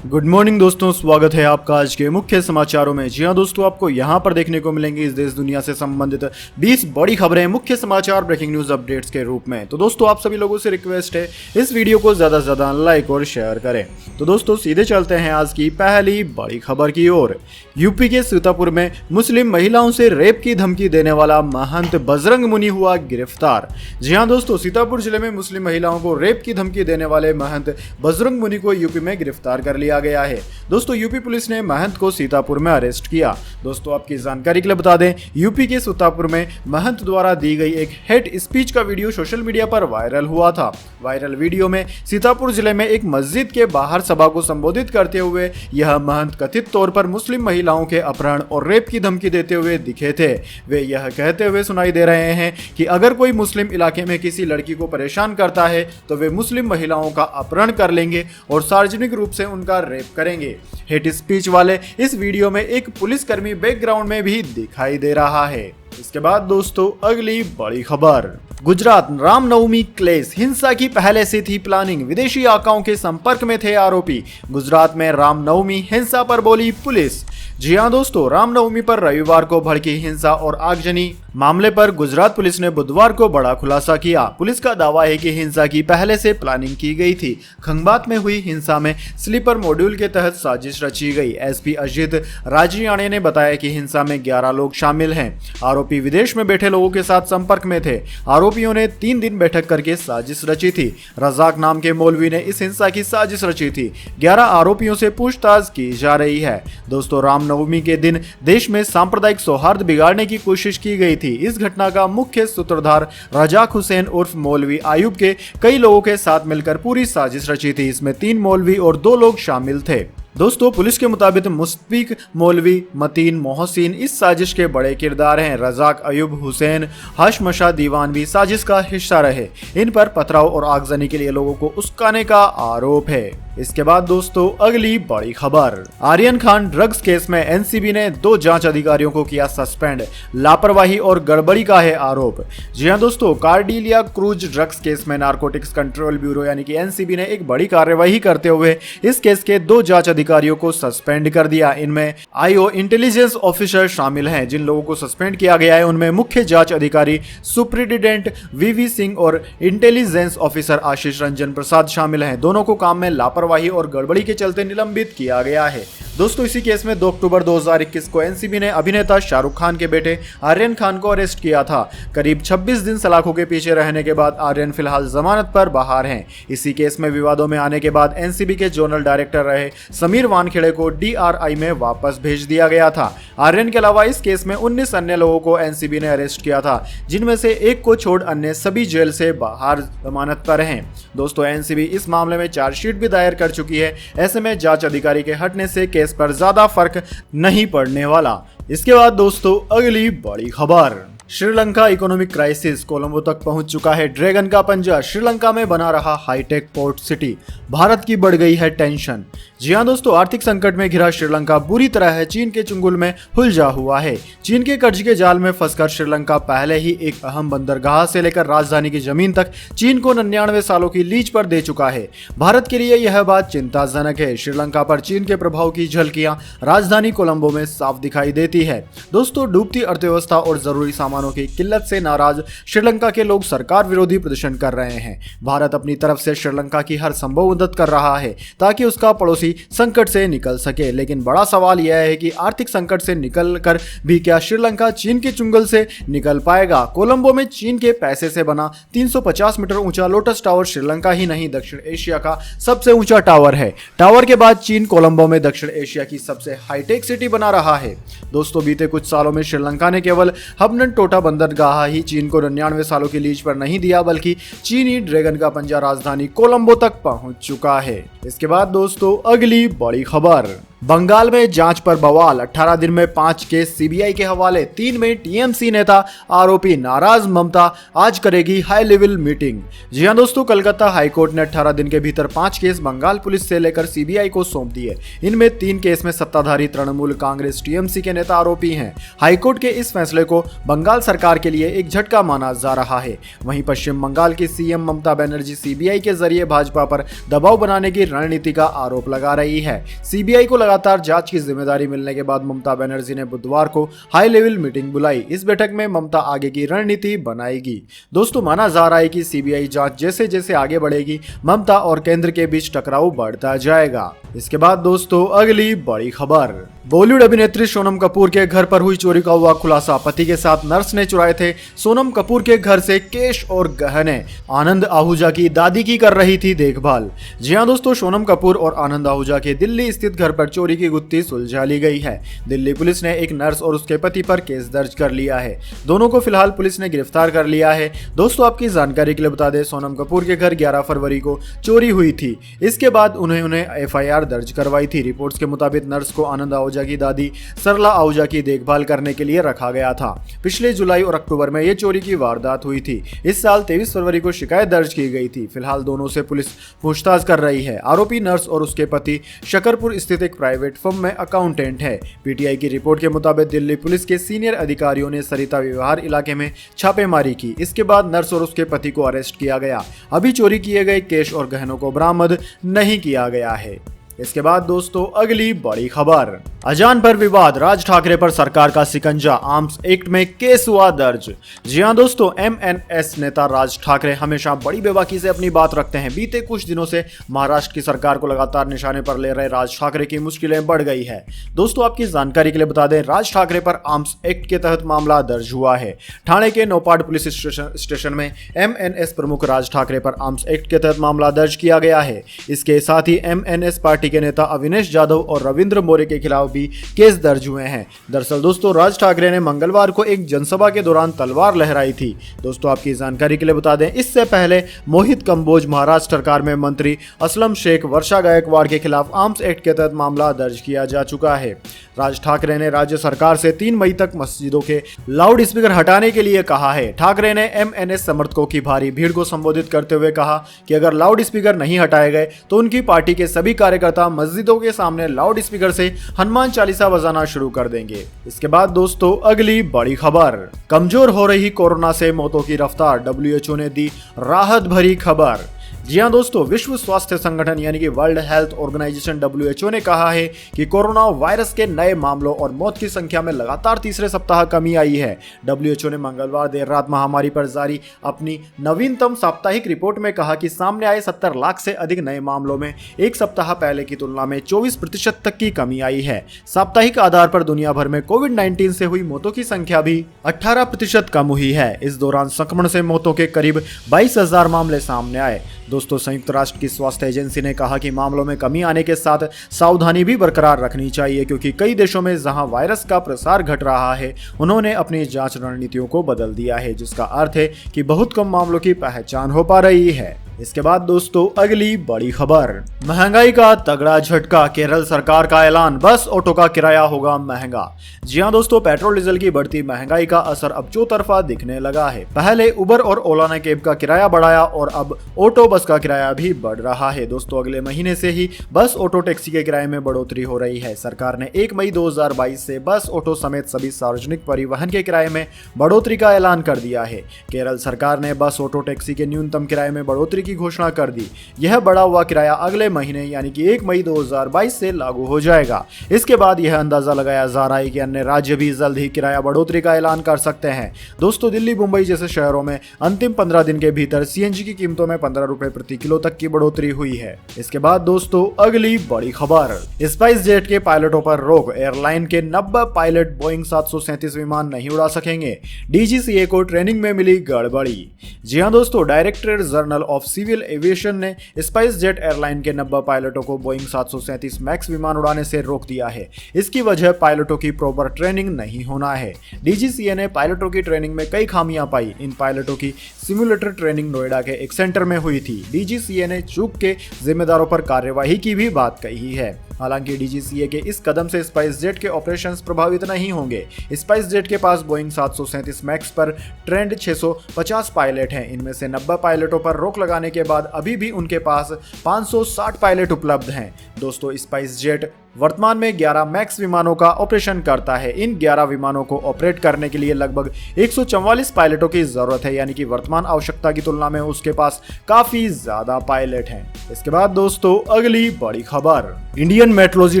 Good morning दोस्तों, स्वागत है आपका आज के मुख्य समाचारों में। जी हां दोस्तों, आपको यहां पर देखने को मिलेंगी इस देश दुनिया से संबंधित 20 बड़ी खबरें मुख्य समाचार ब्रेकिंग न्यूज अपडेट्स के रूप में। तो दोस्तों, आप सभी लोगों से रिक्वेस्ट है इस वीडियो को ज्यादा से ज्यादा लाइक और शेयर करें। तो दोस्तों, सीधे चलते हैं आज की पहली बड़ी खबर की ओर। यूपी के सीतापुर में मुस्लिम महिलाओं से रेप की धमकी देने वाला महंत बजरंग मुनि हुआ गिरफ्तार। जी हां दोस्तों, सीतापुर जिले में मुस्लिम महिलाओं को रेप की धमकी देने वाले महंत बजरंग मुनि को यूपी में गिरफ्तार कर लिया गया है। दोस्तों, यूपी पुलिस ने महंत को सीतापुर में अरेस्ट किया। दोस्तों, आपकी जानकारी के लिए बता दें, यूपी के सीतापुर में महंत द्वारा दी गई एक हेट स्पीच का वीडियो सोशल मीडिया पर वायरल हुआ था। वायरल वीडियो में सीतापुर जिले में एक मस्जिद के बाहर सभा को संबोधित करते हुए यह महंत कथित तौर पर मुस्लिम महिलाओं के अपहरण और रेप की धमकी देते हुए दिखे थे। वे यह कहते हुए सुनाई दे रहे हैं कि अगर कोई मुस्लिम इलाके में किसी लड़की को परेशान करता है तो वे मुस्लिम महिलाओं का अपहरण कर लेंगे और सार्वजनिक रूप से उनका रेप करेंगे। हेट स्पीच वाले इस वीडियो में एक पुलिसकर्मी बैकग्राउंड में भी दिखाई दे रहा है। इसके बाद दोस्तों, अगली बड़ी खबर। गुजरात रामनवमी क्लेश हिंसा की पहले से थी प्लानिंग, विदेशी आकाओं के संपर्क में थे आरोपी। गुजरात में रामनवमी हिंसा पर बोली पुलिस। जी हां दोस्तों, रामनवमी पर रविवार को भड़की हिंसा और आगजनी मामले पर गुजरात पुलिस ने बुधवार को बड़ा खुलासा किया। पुलिस का दावा है कि हिंसा की पहले से प्लानिंग की गई थी। खंगबात में हुई हिंसा में स्लीपर मॉड्यूल के तहत साजिश रची गई। एसपी अजित राजियाणे ने बताया कि हिंसा में 11 लोग शामिल हैं। आरोपी विदेश में बैठे लोगों के साथ संपर्क में थे। आरोपियों ने 3 दिन बैठक करके साजिश रची थी। रजाक नाम के मौलवी ने इस हिंसा की साजिश रची थी। 11 आरोपियों से पूछताछ की जा रही है। दोस्तों, रामनवमी के दिन देश में सांप्रदायिक सौहार्द बिगाड़ने की कोशिश की गई थी। इस घटना का मुख्य सूत्रधार रजाक हुसैन उर्फ मौलवी आयुब के कई लोगों के साथ मिलकर पूरी साजिश रची थी। इसमें 3 मौलवी और 2 लोग शामिल थे। दोस्तों, पुलिस के मुताबिक मुस्तफीक मौलवी मतीन मोहसिन इस साजिश के बड़े किरदार हैं। रजाक अयूब हुसैन हाशमशा दीवान भी साजिश का हिस्सा रहे। इन पर पथराव और आगजनी के लिए लोगों को उस्काने का आरोप है। इसके बाद दोस्तों, अगली बड़ी खबर। आर्यन खान ड्रग्स केस में एनसीबी ने 2 जांच अधिकारियों को किया सस्पेंड, लापरवाही और गड़बड़ी का है आरोप। जी हां दोस्तों, कार्डिलिया क्रूज ड्रग्स केस में नारकोटिक्स कंट्रोल ब्यूरो यानी कि एनसीबी ने एक बड़ी कार्यवाही करते हुए इस केस के 2 जांच अधिकारियों को सस्पेंड कर दिया। इनमें आईओ इंटेलिजेंस ऑफिसर शामिल हैं। जिन लोगों को सस्पेंड किया गया है उनमें मुख्य जांच अधिकारी सुप्रिटेंडेंट वीवी सिंह और इंटेलिजेंस ऑफिसर आशीष रंजन प्रसाद शामिल हैं। दोनों को काम में लापरवाही और गड़बड़ी के चलते निलंबित किया गया है। दोस्तों, इसी केस में 2 अक्टूबर 2021 को एनसीबी ने अभिनेता शाहरुख खान के बेटे आर्यन खान को अरेस्ट किया था। करीब 26 दिन सलाखों के पीछे रहने के बाद आर्यन फिलहाल जमानत पर बाहर हैं। इसी केस में विवादों में आने के बाद एनसीबी के जोनल डायरेक्टर रहे समीर वानखेड़े को डीआरआई में वापस भेज दिया गया था। आर्यन के अलावा इस केस में 19 अन्य लोगों को एनसीबी ने अरेस्ट किया था, जिनमें से एक को छोड़ अन्य सभी जेल से बाहर जमानत पर हैं। दोस्तों, एनसीबी इस मामले में चार्जशीट भी दायर कर चुकी है। ऐसे में जांच अधिकारी के हटने से केस पर ज्यादा फर्क नहीं पड़ने वाला। इसके बाद दोस्तों, अगली बड़ी खबर। श्रीलंका इकोनॉमिक क्राइसिस, कोलंबो तक पहुंच चुका है ड्रैगन का पंजा। श्रीलंका में बना रहा हाईटेक पोर्ट सिटी, भारत की बढ़ गई है टेंशन। जी हां दोस्तों, आर्थिक संकट में घिरा श्रीलंका बुरी तरह है चीन के चुंगल में उलझा हुआ है। चीन के कर्ज के जाल में फंसकर श्रीलंका पहले ही एक अहम बंदरगाह से लेकर राजधानी की जमीन तक चीन को 99 सालों की लीज पर दे चुका है। भारत के लिए यह बात चिंताजनक है। श्रीलंका पर चीन के प्रभाव की झलकियां राजधानी कोलंबो में साफ दिखाई देती है। दोस्तों, डूबती अर्थव्यवस्था और जरूरी सामानों की किल्लत से नाराज श्रीलंका के लोग सरकार विरोधी प्रदर्शन कर रहे हैं। भारत अपनी तरफ से श्रीलंका की हर संभव मदद कर रहा है ताकि उसका पड़ोसी संकट से निकल सके। लेकिन बड़ा सवाल यह है कि आर्थिक संकट से निकलकर भी क्या श्रीलंका चीन के चुंगल से निकल पाएगा। कोलंबो में चीन के पैसे से बना 350 मीटर ऊंचा लोटस टावर श्रीलंका ही नहीं, दक्षिण एशिया का सबसे ऊंचा टावर है। टावर के बाद चीन कोलंबो में दक्षिण एशिया की सबसे हाईटेक सिटी बना रहा है। दोस्तों, बीते कुछ सालों में श्रीलंका ने केवल हबनन टोटा बंदरगाह ही चीन को 99 सालों की लीज पर नहीं दिया, बल्कि चीनी ड्रैगन का पंजा राजधानी कोलंबो तक पहुंच चुका है। इसके बाद दोस्तों, अगली बड़ी खबर। बंगाल में जांच पर बवाल, 18 दिन में 5 केस सीबीआई के हवाले, 3 में टीएमसी नेता आरोपी नाराज, ममता आज करेगी हाई लेवल मीटिंग। जी हां दोस्तों, कलकत्ता हाईकोर्ट ने 18 दिन के भीतर 5 केस बंगाल पुलिस से लेकर सीबीआई को सौंप दिए। इनमें 3 केस में सत्ताधारी तृणमूल कांग्रेस टीएमसी के नेता आरोपी हैं। हाईकोर्ट के इस फैसले को बंगाल सरकार के लिए एक झटका माना जा रहा है। वहीं पश्चिम बंगाल की सीएम ममता बनर्जी सीबीआई के जरिए भाजपा पर दबाव बनाने की रणनीति का आरोप लगा रही है। सीबीआई को लगातार जांच की जिम्मेदारी मिलने के बाद ममता बनर्जी ने बुधवार को हाई लेवल मीटिंग बुलाई। इस बैठक में ममता आगे की रणनीति बनाएगी। दोस्तों, माना जा रहा है कि सीबीआई जांच जैसे जैसे आगे बढ़ेगी, ममता और केंद्र के बीच टकराव बढ़ता जाएगा। इसके बाद दोस्तों, अगली बड़ी खबर, बॉलीवुड अभिनेत्री सोनम कपूर के घर पर हुई चोरी का हुआ खुलासा। पति के साथ नर्स ने चुराए थे सोनम कपूर के घर से कैश और गहने। आनंद आहूजा की दादी की कर रही थी देखभाल। जी हां दोस्तों, सोनम कपूर और आनंद आहूजा के दिल्ली स्थित घर पर चोरी की गुत्थी सुलझा ली गई है। दिल्ली पुलिस ने एक नर्स और उसके पति पर केस दर्ज कर लिया है। दोनों को फिलहाल पुलिस ने गिरफ्तार कर लिया है। दोस्तों, आपकी जानकारी के लिए बता दें, सोनम कपूर के घर 11 फरवरी को चोरी हुई थी। इसके बाद उन्होंने एफआईआर दर्ज करवाई थी। रिपोर्ट्स के मुताबिक नर्स को आनंद आहूजा की दादी सरला आहूजा की देखभाल करने के लिए रखा गया था। पिछले जुलाई और अक्टूबर में यह चोरी की वारदात हुई थी। इस साल 23 फरवरी को शिकायत दर्ज की गई थी। फिलहाल दोनों से पुलिस पूछताछ कर रही है। आरोपी नर्स और उसके पति शकरपुर स्थित एक प्राइवेट फर्म में अकाउंटेंट है। पीटीआई की रिपोर्ट के मुताबिक दिल्ली पुलिस के सीनियर अधिकारियों ने सरिता विहार इलाके में छापेमारी की। इसके बाद नर्स और उसके पति को अरेस्ट किया गया। अभी चोरी किए गए कैश और गहनों को बरामद नहीं किया गया है। इसके बाद दोस्तों, अगली बड़ी खबर, अजान पर विवाद, राज ठाकरे पर सरकार का शिकंजा, आर्म्स एक्ट में केस हुआ दर्ज। जी हां दोस्तों, एमएनएस नेता राज ठाकरे हमेशा बड़ी बेबाकी से अपनी बात रखते हैं। बीते कुछ दिनों से महाराष्ट्र की सरकार को लगातार निशाने पर ले रहे राज ठाकरे की मुश्किलें बढ़ गई है। दोस्तों, आपकी जानकारी के लिए बता दें, राज ठाकरे पर आर्म्स एक्ट के तहत मामला दर्ज हुआ है। ठाणे के नौपाड पुलिस स्टेशन में एमएनएस प्रमुख राज ठाकरे पर आर्म्स एक्ट के तहत मामला दर्ज किया गया है। इसके साथ ही एमएनएस पार्टी के नेता अविनेश जाधव और रविंद्र मोरे के खिलाफ भी केस दर्ज हुए हैं। दरअसल दोस्तों, राज ठाकरे ने मंगलवार को एक जनसभा के दौरान तलवार लहराई थी। दोस्तों, आपकी जानकारी के लिए बता दें, इससे पहले मोहित कंबोज महाराष्ट्र सरकार में मंत्री असलम शेख, वर्षा गायकवाड़ के खिलाफ आर्म्स एक्ट के तहत मामला दर्ज किया जा चुका है। राज ठाकरे ने राज्य सरकार से 3 मई तक मस्जिदों के लाउड स्पीकर हटाने के लिए कहा है। ठाकरे ने एमएनएस समर्थकों की भारी भीड़ को संबोधित करते हुए कहा कि अगर लाउड स्पीकर नहीं हटाए गए तो उनकी पार्टी के सभी कार्यकर्ता मस्जिदों के सामने लाउड स्पीकर से हनुमान चालीसा बजाना शुरू कर देंगे। इसके बाद दोस्तों, अगली बड़ी खबर, कमजोर हो रही कोरोना से मौतों की रफ्तार, डब्ल्यूएचओ ने दी राहत भरी खबर। जी हां दोस्तों, विश्व स्वास्थ्य संगठन यानी कि वर्ल्ड हेल्थ ऑर्गेनाइजेशन डब्ल्यूएचओ ने कहा है कि कोरोना वायरस के नए मामलों और मौत की संख्या में लगातार तीसरे सप्ताह कमी आई है। डब्ल्यूएचओ ने मंगलवार देर रात महामारी पर जारी अपनी नवीनतम साप्ताहिक रिपोर्ट में कहा कि सामने आए 70 लाख से अधिक नए मामलों में एक सप्ताह पहले की तुलना में 24% तक की कमी आई है। साप्ताहिक आधार पर दुनिया भर में कोविड-19 से हुई मौतों की संख्या भी 18% कम हुई है। इस दौरान संक्रमण से मौतों के करीब 22,000 मामले सामने आए। दोस्तों, संयुक्त राष्ट्र की स्वास्थ्य एजेंसी ने कहा कि मामलों में कमी आने के साथ सावधानी भी बरकरार रखनी चाहिए, क्योंकि कई देशों में जहां वायरस का प्रसार घट रहा है, उन्होंने अपनी जांच रणनीतियों को बदल दिया है, जिसका अर्थ है कि बहुत कम मामलों की पहचान हो पा रही है। इसके बाद दोस्तों, अगली बड़ी खबर, महंगाई का तगड़ा झटका, केरल सरकार का ऐलान, बस ऑटो का किराया होगा महंगा। जी हां दोस्तों, पेट्रोल डीजल की बढ़ती महंगाई का असर अब चौतरफा दिखने लगा है। पहले उबर और ओला ने कैब का किराया बढ़ाया और अब ऑटो बस का किराया भी बढ़ रहा है। दोस्तों, अगले महीने से ही बस ऑटो टैक्सी के किराए में बढ़ोतरी हो रही है। सरकार ने 1 मई 2022 से बस ऑटो समेत सभी सार्वजनिक परिवहन के किराए में बढ़ोतरी का ऐलान कर दिया है। केरल सरकार ने बस ऑटो टैक्सी के न्यूनतम किराए में बढ़ोतरी की घोषणा कर दी। यह बढ़ा हुआ किराया अगले महीने यानी कि 1 मई 2022 से लागू हो जाएगा। इसके बाद यह अंदाजा लगाया जा रहा है कि अन्य राज्य भी जल्द ही किराया बढ़ोतरी का ऐलान कर सकते हैं। दोस्तों, दिल्ली, मुंबई जैसे शहरों में अंतिम 15 दिन के भीतर सीएनजी की कीमतों में 15 रुपए प्रति किलो तक की बढ़ोतरी हुई है। इसके बाद दोस्तों, अगली बड़ी खबर, स्पाइस जेट के पायलटों पर रोक, एयरलाइन के 90 पायलट बोइंग 737 विमान नहीं उड़ा सकेंगे। डीजीसीए को ट्रेनिंग में मिली गड़बड़ी। जी हां दोस्तों, director general of civil aviation ने स्पाइस जेट एयरलाइन के 90 पायलटों को बोइंग 737 मैक्स विमान उड़ाने से रोक दिया है। इसकी वजह पायलटों की प्रॉपर ट्रेनिंग नहीं होना है। डीजीसीए ने पायलटों की ट्रेनिंग में कई खामियां पाई। इन पायलटों की सिमुलेटर ट्रेनिंग नोएडा के एक सेंटर में हुई थी। डीजीसीए ने चूक के जिम्मेदारों पर कार्यवाही की भी बात कही है। हालांकि डीजीसीए के इस कदम से स्पाइस जेट के ऑपरेशंस प्रभावित नहीं होंगे। स्पाइस जेट के पास बोइंग 737 मैक्स पर ट्रेंड 650 पायलट हैं। इनमें से 90 पायलटों पर रोक लगाने के बाद अभी भी उनके पास 560 पायलट उपलब्ध हैं। दोस्तों, स्पाइस जेट वर्तमान में 11 मैक्स विमानों का ऑपरेशन करता है। इन 11 विमानों को ऑपरेट करने के लिए लगभग 144 पायलटों की जरूरत है, यानी कि वर्तमान आवश्यकता की तुलना में उसके पास काफी ज्यादा पायलट हैं। इसके बाद दोस्तों, अगली बड़ी खबर, Indian meteorology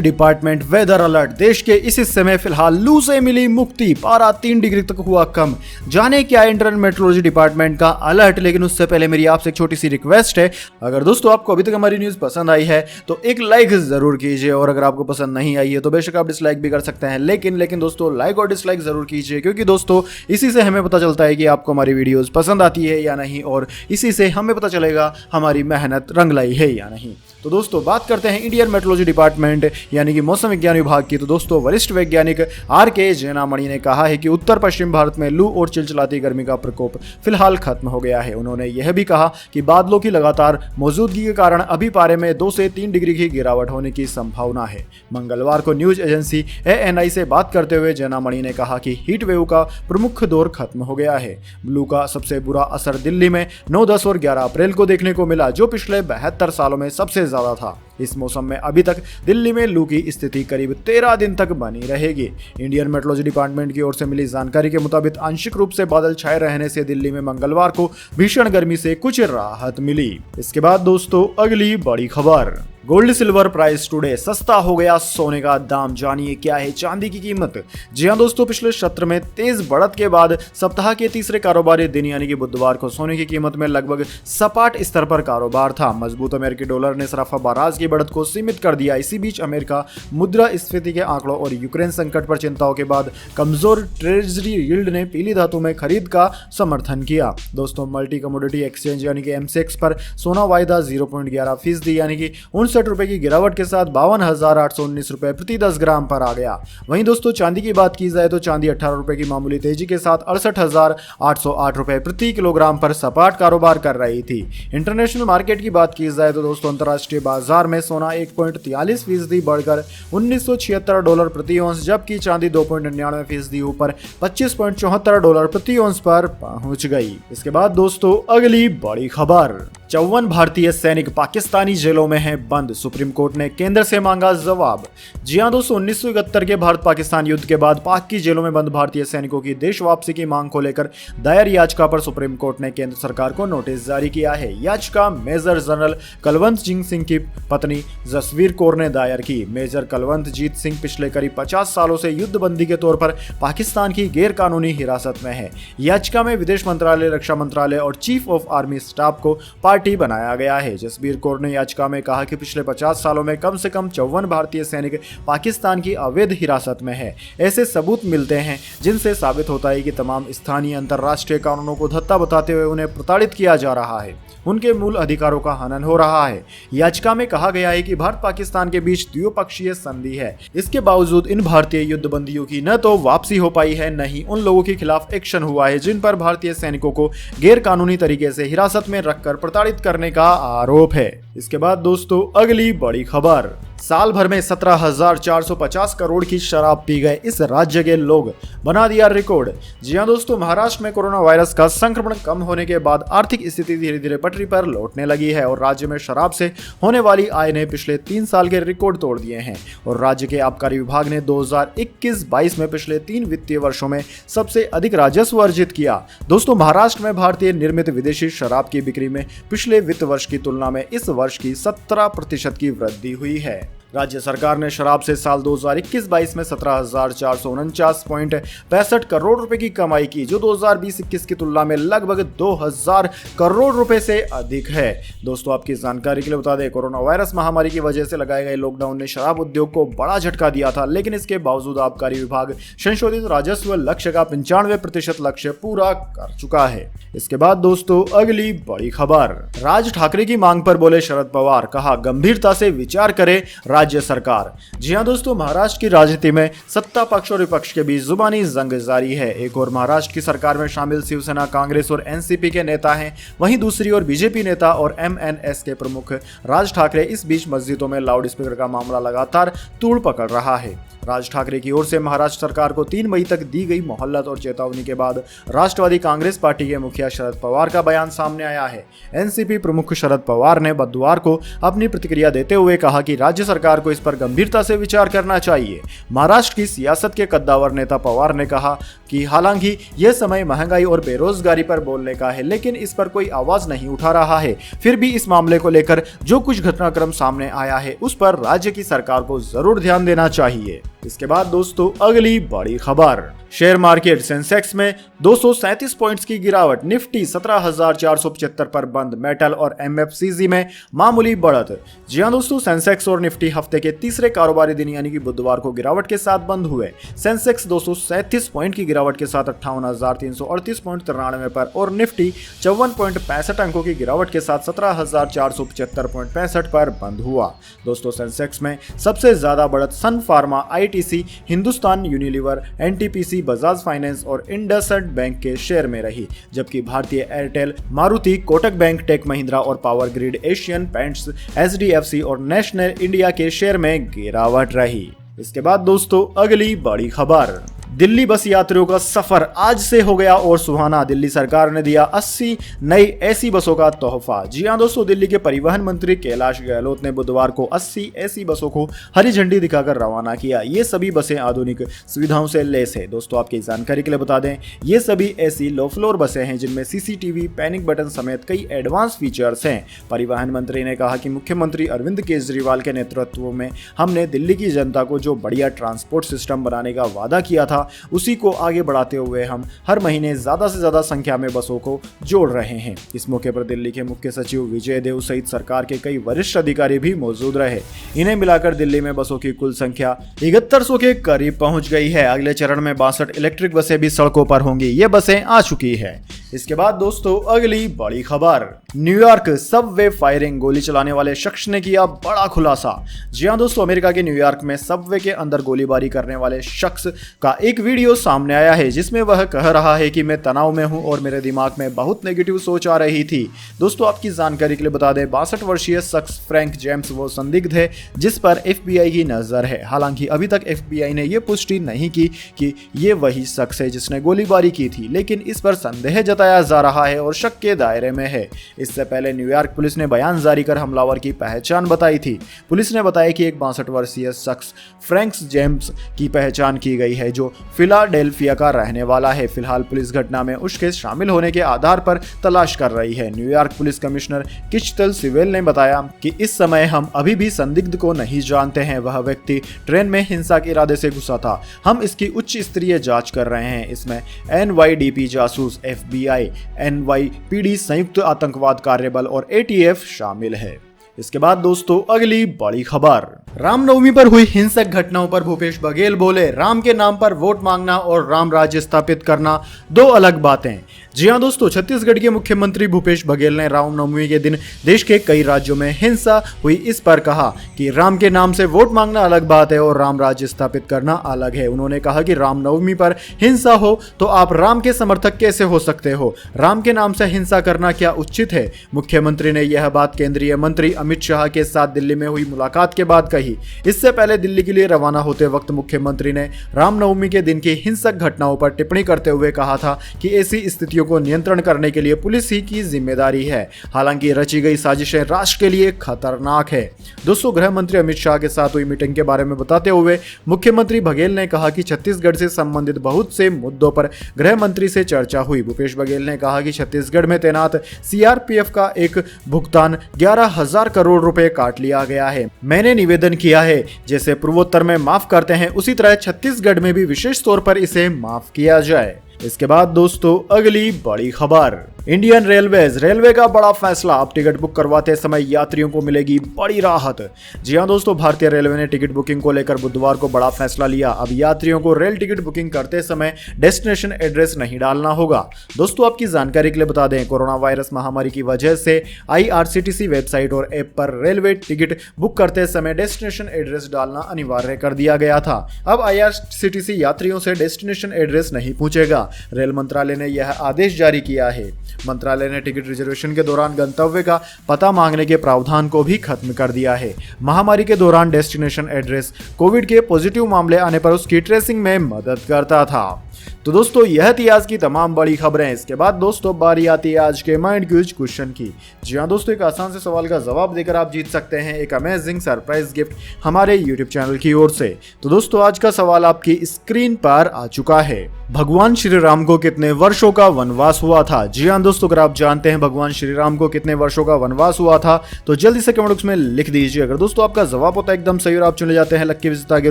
department weather alert. देश के इस हिस्से में फिलहाल लू से मिली मुक्ति, पारा 3 डिग्री तक हुआ कम। जाने क्या इंडियन मेट्रोलॉजी डिपार्टमेंट का अलर्ट, लेकिन उससे पहले मेरी आपसे एक छोटी सी रिक्वेस्ट है, अगर दोस्तों आपको अभी तक हमारी न्यूज पसंद आई है तो एक लाइक जरूर कीजिए, और अगर आपको पसंद नहीं आई है तो बेशक आप डिसलाइक भी कर सकते हैं, लेकिन दोस्तों लाइक और डिसलाइक जरूर कीजिए, क्योंकि दोस्तों इसी से हमें पता चलता है कि आपको हमारी वीडियोस पसंद आती है या नहीं, और इसी से हमें पता चलेगा हमारी मेहनत रंग लाई है या नहीं। तो दोस्तों बात करते हैं इंडियन मेट्रोलॉजी डिपार्टमेंट यानी कि मौसम विज्ञान विभाग की। तो दोस्तों वरिष्ठ वैज्ञानिक आर.के. जैनामणि ने कहा है कि उत्तर पश्चिम भारत में लू और चिलचिलाती गर्मी का प्रकोप फिलहाल खत्म हो गया है। उन्होंने यह भी कहा कि बादलों की लगातार मौजूदगी के कारण अभी पारे में 2 से 3 डिग्री की गिरावट होने की संभावना है। मंगलवार को न्यूज एजेंसी ANI से बात करते हुए जैनामणि ने कहा कि हीट वेव का प्रमुख दौर खत्म हो गया है। लू का सबसे बुरा असर दिल्ली में 9, 10 और 11 अप्रैल को देखने को मिला, जो पिछले 72 सालों में सबसे ज्यादा था। इस मौसम में अभी तक दिल्ली में लू की स्थिति करीब 13 दिन तक बनी रहेगी। इंडियन मेट्रोलॉजी डिपार्टमेंट की ओर से मिली जानकारी के मुताबिक आंशिक रूप से बादल छाए रहने से दिल्ली में मंगलवार को भीषण गर्मी से कुछ राहत मिली। इसके बाद दोस्तों अगली बड़ी खबर, गोल्ड सिल्वर प्राइस टुडे, सस्ता हो गया सोने का दाम। जानिए क्या है चांदी की कीमत। जी हां दोस्तों, पिछले सत्र में तेज बढ़त के बाद सप्ताह के तीसरे कारोबारी दिन यानी कि बुधवार को सोने की कीमत में लगभग सपाट स्तर पर कारोबार था। मजबूत अमेरिकी डॉलर ने सराफा बाराज की बढ़त को सीमित कर दिया। इसी बीच अमेरिका मुद्रा स्फीति के आंकड़ों और यूक्रेन संकट पर चिंताओं के बाद कमजोर ट्रेजरी यील्ड ने पीली धातु में खरीद का समर्थन किया। दोस्तों मल्टी कमोडिटी एक्सचेंज यानी कि MCX पर सोना वायदा 0.11% यानी कि 59 रुपए की गिरावट के साथ 52,819 रुपए प्रति 10 ग्राम पर आ गया। वहीं दोस्तों चांदी की बात की जाए तो चांदी 18 रुपए की मामूली तेजी के साथ 68,808 रुपए प्रति किलोग्राम पर सपाट कारोबार कर रही थी। इंटरनेशनल मार्केट की बात की जाए तो दोस्तों अंतर्राष्ट्रीय बाजार में सोना 1.43% बढ़कर $1976 प्रति औंस, जबकि चांदी 2.99% ऊपर $25.74 प्रति औंस पर पहुंच गई। इसके बाद दोस्तों अगली बड़ी खबर, 54 भारतीय सैनिक पाकिस्तानी जेलों में हैं बंद, सुप्रीम कोर्ट ने केंद्र से मांगा जवाब। जी हां दोस्तों, 1971 के भारत पाकिस्तान युद्ध के बाद पाक की जेलों में बंद भारतीय सैनिकों की देश वापसी की मांग को लेकर दायर याचिका पर सुप्रीम कोर्ट ने केंद्र सरकार को नोटिस जारी किया है। याचिका मेजर जनरल कुलवंत सिंह की पत्नी जसवीर कौर ने दायर की। मेजर कुलवंत जीत सिंह पिछले करीब 50 सालों से युद्धबंदी के तौर पर पाकिस्तान की गैर कानूनी हिरासत में है। याचिका में विदेश मंत्रालय, रक्षा मंत्रालय और चीफ ऑफ आर्मी स्टाफ को पार्टी बनाया गया है। जसबीर कौर ने याचिका में कहा कि पिछले 50 सालों में कम से कम 54 भारतीय सैनिक पाकिस्तान की अवैध हिरासत में है। ऐसे सबूत मिलते हैं जिनसे साबित होता है कि तमाम स्थानीय अंतर्राष्ट्रीय कानूनों को धत्ता बताते हुए उन्हें प्रताड़ित किया जा रहा है, उनके मूल अधिकारों का हनन हो रहा है। याचिका में कहा गया है कि भारत पाकिस्तान के बीच द्विपक्षीय संधि है। इसके बावजूद इन भारतीय युद्धबंदियों की न तो वापसी हो पाई है, न ही उन लोगों के खिलाफ एक्शन हुआ है जिन पर भारतीय सैनिकों को गैर कानूनी तरीके से हिरासत में रखकर प्रताड़ित करने का आरोप है। इसके बाद दोस्तों अगली बड़ी खबर, साल भर में 17,450 करोड़ की शराब पी गए इस राज्य के लोग, बना दिया रिकॉर्ड। जी हां दोस्तों, महाराष्ट्र में कोरोना वायरस का संक्रमण कम होने के बाद आर्थिक स्थिति धीरे धीरे पटरी पर लौटने लगी है और राज्य में शराब से होने वाली आय ने पिछले 3 साल के रिकॉर्ड तोड़ दिए हैं। और राज्य के आबकारी विभाग ने 2021-22 में पिछले 3 वित्तीय वर्षों में सबसे अधिक राजस्व अर्जित किया। दोस्तों महाराष्ट्र में भारतीय निर्मित विदेशी शराब की बिक्री में पिछले वित्त वर्ष की तुलना में इस वर्ष की 17% की वृद्धि हुई है। राज्य सरकार ने शराब से साल 2021-22 में 17,449.65 करोड़ रुपए की कमाई की, जो 2020-21 की तुलना में लगभग 2,000 करोड़ रुपए से अधिक है। दोस्तों आपकी जानकारी के लिए बता दें, कोरोना वायरस महामारी की वजह से लगाए गए लॉकडाउन ने शराब उद्योग को बड़ा झटका दिया था, लेकिन इसके बावजूद आबकारी विभाग संशोधित राजस्व लक्ष्य का 95% लक्ष्य पूरा कर चुका है। इसके बाद दोस्तों अगली बड़ी खबर, राज ठाकरे की मांग पर बोले शरद पवार, कहा गंभीरता से विचार करें राज्य सरकार। जी हां दोस्तों, महाराष्ट्र की राजनीति में सत्ता पक्ष और विपक्ष के बीच जुबानी जंग जारी है। एक और महाराष्ट्र की सरकार में शामिल शिवसेना, कांग्रेस और एनसीपी के नेता हैं, वहीं दूसरी ओर बीजेपी नेता और एमएनएस के प्रमुख राज ठाकरे। इस बीच मस्जिदों में लाउड स्पीकर का मामला लगातार तूड़ पकड़ रहा है। राज ठाकरे की ओर से महाराष्ट्र सरकार को 3 मई तक दी गई मोहलत और चेतावनी के बाद राष्ट्रवादी कांग्रेस पार्टी के मुखिया शरद पवार का बयान सामने आया है। एनसीपी प्रमुख शरद पवार ने बुधवार को अपनी प्रतिक्रिया देते हुए कहा कि राज्य सरकार को इस पर गंभीरता से विचार करना चाहिए। महाराष्ट्र की सियासत के कद्दावर नेता पवार ने कहा कि हालांकि यह समय महंगाई और बेरोजगारी पर बोलने का है, लेकिन इस पर कोई आवाज नहीं उठा रहा है। फिर भी इस मामले को लेकर जो कुछ घटनाक्रम सामने आया है उस पर राज्य की सरकार को जरूर ध्यान देना चाहिए। इसके बाद दोस्तों अगली बड़ी खबर, शेयर मार्केट। सेंसेक्स में 237 पॉइंट्स की गिरावट, निफ्टी 17,475 पर बंद, मेटल और एमएफसीजी में मामूली बढ़त। जी हां दोस्तों, सेंसेक्स और निफ्टी हफ्ते के तीसरे कारोबारी दिन यानी कि बुधवार को गिरावट के साथ बंद हुए। सेंसेक्स 237 पॉइंट की गिरावट के साथ 58,338.93 पर और निफ्टी 54.65 अंकों की गिरावट के साथ 17,475.65 पर बंद हुआ। दोस्तों सेंसेक्स में सबसे ज्यादा बढ़त सन फार्मा, आईटीसी, हिंदुस्तान यूनिलीवर, एनटीपीसी, बजाज फाइनेंस और इंडसइंड बैंक के शेयर में रही, जबकि भारतीय एयरटेल, मारुति, कोटक बैंक, टेक महिंद्रा और पावर ग्रिड, एशियन पेंट्स, एचडीएफसी और नेशनल इंडिया के शेयर में गिरावट रही। इसके बाद दोस्तों अगली बड़ी खबर, दिल्ली बस यात्रियों का सफर आज से हो गया और सुहाना। दिल्ली सरकार ने दिया 80 नई एसी बसों का तोहफा। जी हां दोस्तों, दिल्ली के परिवहन मंत्री कैलाश गहलोत ने बुधवार को 80 एसी बसों को हरी झंडी दिखाकर रवाना किया। ये सभी बसें आधुनिक सुविधाओं से लैस है। दोस्तों आपकी जानकारी के लिए बता दें, ये सभी एसी लो फ्लोर बसें हैं जिनमें सीसीटीवी, पैनिक बटन समेत कई एडवांस फीचर्स हैं। परिवहन मंत्री ने कहा कि मुख्यमंत्री अरविंद केजरीवाल के नेतृत्व में हमने दिल्ली की जनता को जो बढ़िया ट्रांसपोर्ट सिस्टम बनाने का वादा किया था उसी को आगे बढ़ाते हुए हम हर महीने ज्यादा से ज्यादा संख्या में बसों को जोड़ रहे हैं। इस मौके पर दिल्ली के मुख्य सचिव विजय देव सहित सरकार के कई वरिष्ठ अधिकारी भी मौजूद रहे। इन्हें मिलाकर दिल्ली में बसों की कुल संख्या 7100 के करीब पहुंच गई है। अगले चरण में 62 इलेक्ट्रिक बसें भी सड़कों पर होंगी। ये बसें आ चुकी है। इसके बाद दोस्तों अगली बड़ी खबर, न्यूयॉर्क सबवे फायरिंग, गोली चलाने वाले शख्स ने किया बड़ा खुलासा। जी हां दोस्तों, अमेरिका के न्यूयॉर्क में सबवे के अंदर गोलीबारी करने वाले शख्स का एक वीडियो सामने आया है जिसमें वह कह रहा है कि मैं तनाव में हूं और मेरे दिमाग में बहुत नेगेटिव सोच आ रही थी। दोस्तों आपकी जानकारी के लिए बता दें, 62 वर्षीय शख्स फ्रैंक जेम्स वो संदिग्ध है जिस पर एफबीआई की नजर है। हालांकि अभी तक एफबीआई ने यह पुष्टि नहीं की कि ये वही शख्स है जिसने गोलीबारी की थी, लेकिन इस पर संदेह जताया जा रहा है और शक के दायरे में है। इससे पहले न्यूयॉर्क पुलिस ने बयान जारी कर हमलावर की पहचान बताई थी। पुलिस ने बताया कि एक 62 वर्षीय शख्स फ्रैंक जेम्स की पहचान की गई है जो फिलाडेल्फिया का रहने वाला है। फिलहाल पुलिस घटना में उसके शामिल होने के आधार पर तलाश कर रही है। न्यूयॉर्क पुलिस कमिश्नर किचतल सिवेल ने बताया कि इस समय हम अभी भी संदिग्ध को नहीं जानते हैं। वह व्यक्ति ट्रेन में हिंसा के इरादे से घुसा था। हम इसकी उच्च स्तरीय जांच कर रहे हैं। इसमें एनवाईडीपी जासूस, एफबीआई, एनवाईपीडी, संयुक्त आतंकवाद कार्यबल और एटीएफ शामिल है। इसके बाद दोस्तों अगली बड़ी खबर, रामनवमी पर हुई हिंसक घटनाओं पर भूपेश बघेल बोले, राम के नाम पर वोट मांगना और राम राज्य स्थापित करना दो अलग बातें। जी हां दोस्तों, छत्तीसगढ़ के मुख्यमंत्री भूपेश बघेल ने रामनवमी के दिन देश के कई राज्यों में हिंसा हुई इस पर कहा कि राम के नाम से वोट मांगना अलग बात है और राम राज्य स्थापित करना अलग है। उन्होंने कहा कि रामनवमी पर हिंसा हो तो आप राम के समर्थक कैसे हो सकते हो? राम के नाम से हिंसा करना क्या उचित है? मुख्यमंत्री ने यह बात केंद्रीय मंत्री अमित शाह के साथ दिल्ली में हुई मुलाकात के बाद कही। इससे पहले दिल्ली के लिए रवाना होते वक्त मुख्यमंत्री ने रामनवमी के दिन की हिंसक घटनाओं पर टिप्पणी करते हुए कहा था कि ऐसी स्थितियों को नियंत्रण करने के लिए पुलिस ही की जिम्मेदारी है। हालांकि रची गई साजिशें राष्ट्र के लिए खतरनाक है। दोस्तों गृह मंत्री अमित शाह के साथ हुई मीटिंग के बारे में बताते हुए मुख्यमंत्री बघेल ने कहा कि छत्तीसगढ़ से संबंधित बहुत से मुद्दों पर गृह मंत्री से चर्चा हुई। भूपेश बघेल ने कहा कि छत्तीसगढ़ में तैनात सीआरपीएफ का एक भुगतान 11,000 करोड़ रुपए काट लिया गया है। मैंने निवेदन किया है जैसे पूर्वोत्तर में माफ करते हैं उसी तरह छत्तीसगढ़ में भी विशेष तौर पर इसे माफ किया जाए। इसके बाद दोस्तों अगली बड़ी खबर, इंडियन रेलवे का बड़ा फैसला, अब टिकट बुक करवाते समय यात्रियों को मिलेगी बड़ी राहत। जी हां दोस्तों, भारतीय रेलवे ने टिकट बुकिंग को लेकर बुधवार को बड़ा फैसला लिया। अब यात्रियों को रेल टिकट बुकिंग करते समय डेस्टिनेशन एड्रेस नहीं डालना होगा। दोस्तों आपकी जानकारी के लिए बता दें, कोरोना वायरस महामारी की वजह से IRCTC वेबसाइट और ऐप पर रेलवे टिकट बुक करते समय डेस्टिनेशन एड्रेस डालना अनिवार्य कर दिया गया था। अब IRCTC यात्रियों से डेस्टिनेशन एड्रेस नहीं पूछेगा। रेल मंत्रालय ने यह आदेश जारी किया है। मंत्रालय ने टिकट रिजर्वेशन के दौरान गंतव्य का पता मांगने के प्रावधान को भी खत्म कर दिया है। महामारी के दौरान डेस्टिनेशन एड्रेस कोविड के पॉजिटिव मामले आने पर उसकी ट्रेसिंग में मदद करता था। तो दोस्तों यह थी आज की तमाम बड़ी खबरें। इसके बाद दोस्तों बारी आती है आज के माइंड क्यूज क्वेश्चन की। जी हाँ दोस्तों, एक आसान से सवाल का जवाब देकर आप जीत सकते हैं एक अमेजिंग सरप्राइज गिफ्ट हमारे यूट्यूब चैनल की ओर से। तो दोस्तों आज का सवाल आपकी स्क्रीन पर आ चुका है। भगवान श्री राम को कितने वर्षों का वनवास हुआ था? जी हाँ दोस्तों, अगर आप जानते हैं भगवान श्री राम को कितने वर्षों का वनवास हुआ था तो जल्दी से कमेंट बॉक्स में लिख दीजिए। अगर दोस्तों आपका जवाब होता है एकदम सही और आप चुने जाते हैं लक्की विजेता के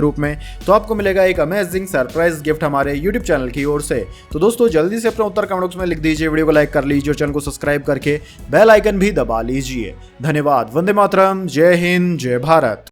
रूप में, तो आपको मिलेगा एक अमेजिंग सरप्राइज गिफ्ट हमारे यूट्यूब चैनल की ओर से। तो दोस्तों जल्दी से अपना उत्तर कमेंट बॉक्स में लिख दीजिए, वीडियो को लाइक कर लीजिए और चैनल को सब्सक्राइब करके बेल आइकन भी दबा लीजिए। धन्यवाद। वंदे मातरम। जय हिंद, जय भारत।